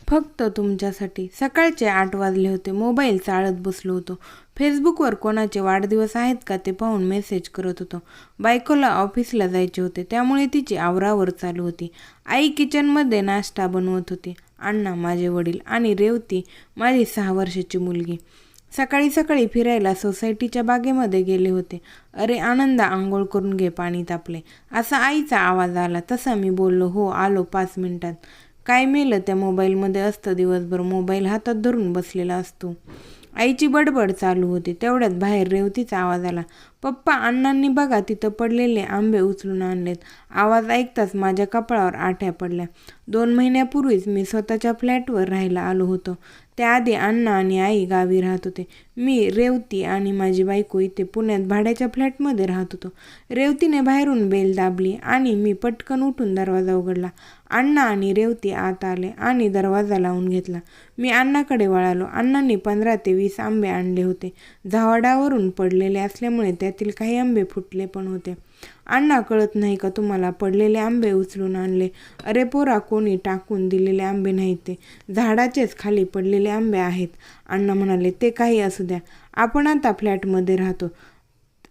फक्त तुमच्यासाठी. सकाळचे 8 वाजले होते. मोबाईल चाळत बसलो होतो. फेसबुकवर कोणाचे वाढदिवस आहेत का ते पाहून मेसेज करत होतो. बायकोला ऑफिसला जायचे होते, त्यामुळे तिची आवरावर चालू होती. आई किचनमध्ये नाश्ता बनवत होती. अण्णा, माझे वडील आणि रेवती, माझी 6 वर्षाची मुलगी, सकाळी सकाळी फिरायला सोसायटीच्या बागेमध्ये गेले होते. अरे आनंदा, आंघोळ करून घे, पाणी तापले, असा आईचा आवाज आला. तसा मी बोललो, हो आलो 5 मिनिटात. काय मेलं त्या मोबाईलमध्ये असतं. दिवसभर मोबाईल हातात धरून बसलेला असतो. आईची बडबड चालू होती. तेवढ्यात बाहेर रेवतीचा आवाज आला, पप्पा, अण्णांनी बघा तिथं पडलेले आंबे उचलून आणलेत. आवाज ऐकताच माझ्या कपाळावर आठ्या पडल्या. 2 महिन्यापूर्वीच मी स्वतःच्या फ्लॅटवर राहायला आलो होतो. त्याआधी अण्णा आणि आई गावी राहत होते. मी, रेवती आणि माझी बायको इथे पुण्यात भाड्याच्या फ्लॅटमध्ये राहत होतो. रेवतीने बाहेरून बेल दाबली आणि मी पटकन उठून दरवाजा उघडला. अण्णा आणि रेवती आत आले आणि दरवाजा लावून घेतला. मी अण्णाकडे वळालो. अण्णांनी 15 ते 20 आंबे आणले होते. झाडावरून पडलेले असल्यामुळे त्यातील काही आंबे फुटले पण होते. अण्णा, कळत नाही का तुम्हाला? पडलेले आंबे उचलून आणले. अरे पोरा, कोणी टाकून दिलेले आंबे नाहीत, ते झाडाचेच खाली पडलेले आंबे आहेत. अण्णा म्हणाले, ते काही असू द्या, आपण आता फ्लॅटमध्ये राहतो.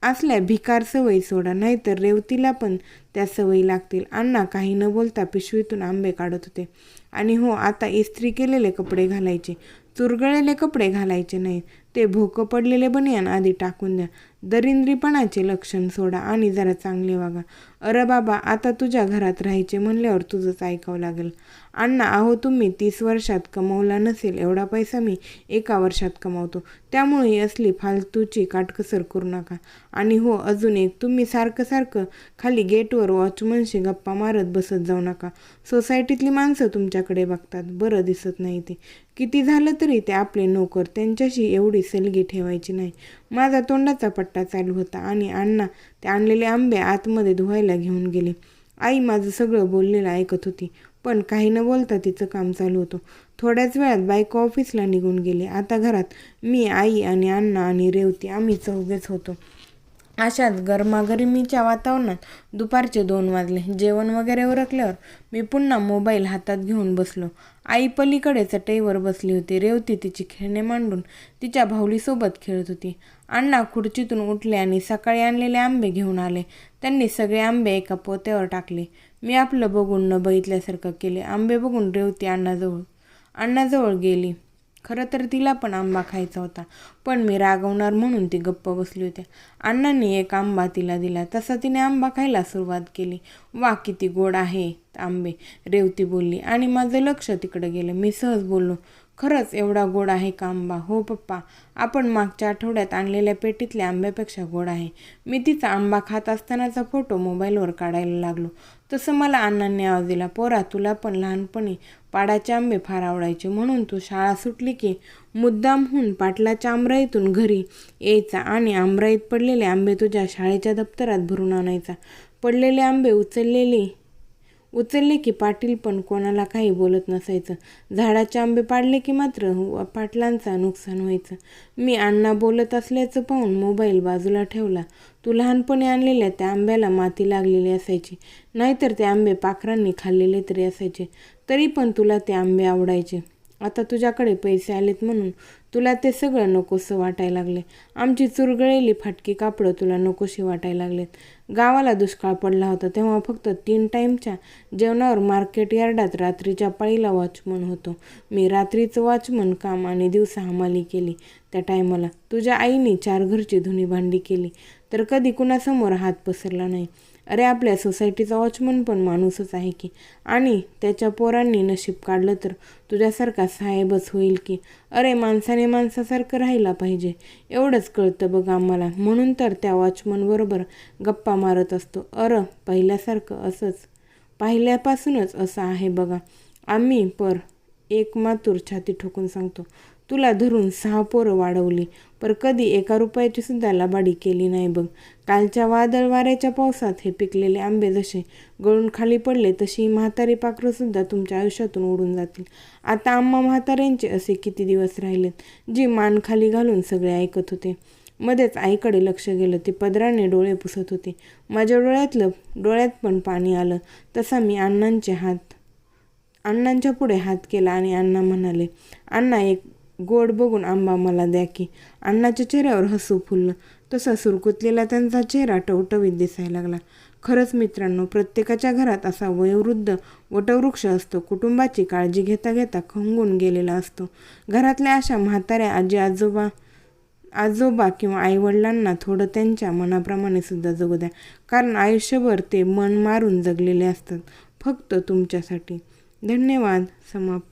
असल्या भिकार सवयी सोडा, नाहीतर रेवतीला पण त्या सवयी लागतील. अण्णा काही न बोलता पिशवीतून आंबे काढत होते. आणि हो, आता इस्त्री केलेले कपडे घालायचे, चुरगळलेले कपडे घालायचे नाही. ते भोकं पडलेले बनियान आधी टाकून द्या. दरिंद्रीपणाचे लक्षण सोडा आणि जरा चांगले वागा. अरे बाबा, आता तुझ्या घरात राहायचे म्हणल्यावर तुझंच ऐकावं लागेल. अण्णा, अहो, तुम्ही 30 वर्षात कमवला नसेल एवढा पैसा मी एका वर्षात कमावतो. त्यामुळे असली फालतूची काटकसर करू नका. आणि हो, अजून एक, तुम्ही सारखं सारखं खाली गेटवर वॉचमनशी गप्पा मारत बसत जाऊ नका. सोसायटीतली माणसं तुमच्याकडे बघतात. बरं दिसत नाही ते. किती झालं तरी ते आपले नोकर, त्यांच्याशी एवढी सलगी ठेवायची नाही. माझा तोंडाचा पट्टा चालू होता आणि अण्णा ते आणलेले आंबे आतमध्ये धुवायला घेऊन गेले. आई माझं सगळं बोललेलं ऐकत होती, पण काही न बोलता तिचं काम चालू होतं. थोड्याच वेळात बायको ऑफिसला निघून गेली. आता घरात मी, आई आणि अण्णा आणि रेवती, आम्ही चौघेच होतो. अशाच गरमागरमीच्या वातावरणात दुपारचे 2 वाजले. जेवण वगैरे उरकल्यावर मी पुन्हा मोबाईल हातात घेऊन बसलो. आई पलीकडे चटईवर बसली होती. रेवती तिची खेळणे मांडून तिच्या भाऊलीसोबत खेळत होती. अण्णा खुर्चीतून उठले आणि सकाळी आणलेले आंबे घेऊन आले. त्यांनी सगळे आंबे एका पोत्यावर टाकले. मी आपलं बघून न बघितल्यासारखं केले. आंबे बघून रेवती अण्णाजवळ गेली. खरं तर तिला पण आंबा खायचा होता, पण मी रागवणार म्हणून ती गप्प बसली होती. अण्णांनी एक आंबा तिला दिला. तसा तिने आंबा खायला सुरुवात केली. वा, किती गोड आहे आंबे, रेवती बोलली आणि माझं लक्ष तिकडे गेलं. मी सहज बोललो, खरंच एवढा गोड आहे का आंबा? हो पप्पा, आपण मागच्या आठवड्यात आणलेल्या पेटीतल्या आंब्यापेक्षा गोड आहे. मी तिचा आंबा खात असतानाचा फोटो मोबाईलवर काढायला लागलो. तसं मला अण्णांनी आवाज दिला, पोरा, तुला पण लहानपणी पाडाचे आंबे फार आवडायचे, म्हणून तू शाळा सुटली की मुद्दामहून पाटलाच्या आमराईतून घरी यायचा आणि आमराईत पडलेले आंबे तुझ्या शाळेच्या दप्तरात भरून आणायचा. पडलेले आंबे उचलले की पाटील पण कोणाला काही बोलत नसायचं. झाडाचे आंबे पाडले की मात्र पाटलांचा नुकसान व्हायचं. मी अण्णा बोलत असल्याचं पाहून मोबाईल बाजूला ठेवला. तू लहानपणी आणलेल्या त्या आंब्याला माती लागलेली असायची, नाहीतर ते आंबे पाखरांनी खाल्लेले तरी असायचे, तरी पण तुला ते आंबे आवडायचे. आता तुझ्याकडे पैसे आलेत म्हणून तुला ते सगळं नकोसं वाटायला लागले. आमची चुरगळलेली फाटकी कापडं तुला नकोशी वाटायला लागलेत. गावाला दुष्काळ पडला होता तेव्हा फक्त 3 टाईमच्या जेवणावर मार्केट यार्डात रात्रीच्या पाळीला वॉचमन होतो. मी रात्रीचं वॉचमन काम आणि दिवसा हमाली केली. त्या टायमाला तुझ्या आईने 4 घरची धुणी भांडी केली, तर कधी कुणासमोर हात पसरला नाही. अरे, आपल्या सोसायटीचा वॉचमन पण माणूसच आहे की, आणि त्याच्या पोरांनी नशीब काढलं तर तुझ्यासारखा साहेबच होईल की. अरे, माणसाने माणसासारखं राहायला पाहिजे, एवढंच कळतं बघ आम्हाला. म्हणून तर त्या वॉचमनबरोबर गप्पा मारत असतो. पहिल्यापासूनच असं आहे बघा आम्ही. एक मातूर छाती ठोकून सांगतो, तुला धरून 6 पोरं वाढवली, पर कधी 1 रुपयाची सुद्धा लबाडी केली नाही बघ. कालच्या वादळ वाऱ्याच्या पावसात हे पिकलेले आंबे जसे गळून खाली पडले, तशी म्हातारी पाखरंसुद्धा तुमच्या आयुष्यातून उडून जातील. आता आम्हा म्हाताऱ्यांचे असे किती दिवस राहिलेत, जी मान खाली घालून सगळे ऐकत होते. मध्येच आईकडे लक्ष गेलं. ती पदराने डोळे पुसत होती. माझ्या डोळ्यात पण पाणी आलं. तसा मी अण्णांच्या पुढे हात केला आणि अण्णा म्हणाले, अण्णा एक गोड बघून आंबा मला द्या की. अण्णाच्या चेहऱ्यावर हसू फुललं. तसा सुरकुतलेला त्यांचा चेहरा टवटवीत दिसायला लागला. खरंच मित्रांनो, प्रत्येकाच्या घरात असा वयोवृद्ध वटवृक्ष असतो. कुटुंबाची काळजी घेता घेता खंगून गेलेला असतो. घरातल्या अशा म्हाताऱ्या आजोबा किंवा आईवडिलांना थोडं त्यांच्या मनाप्रमाणे सुद्धा जगू द्या, कारण आयुष्यभर ते मन मारून जगलेले असतात फक्त तुमच्यासाठी. धन्यवाद. समाप्त.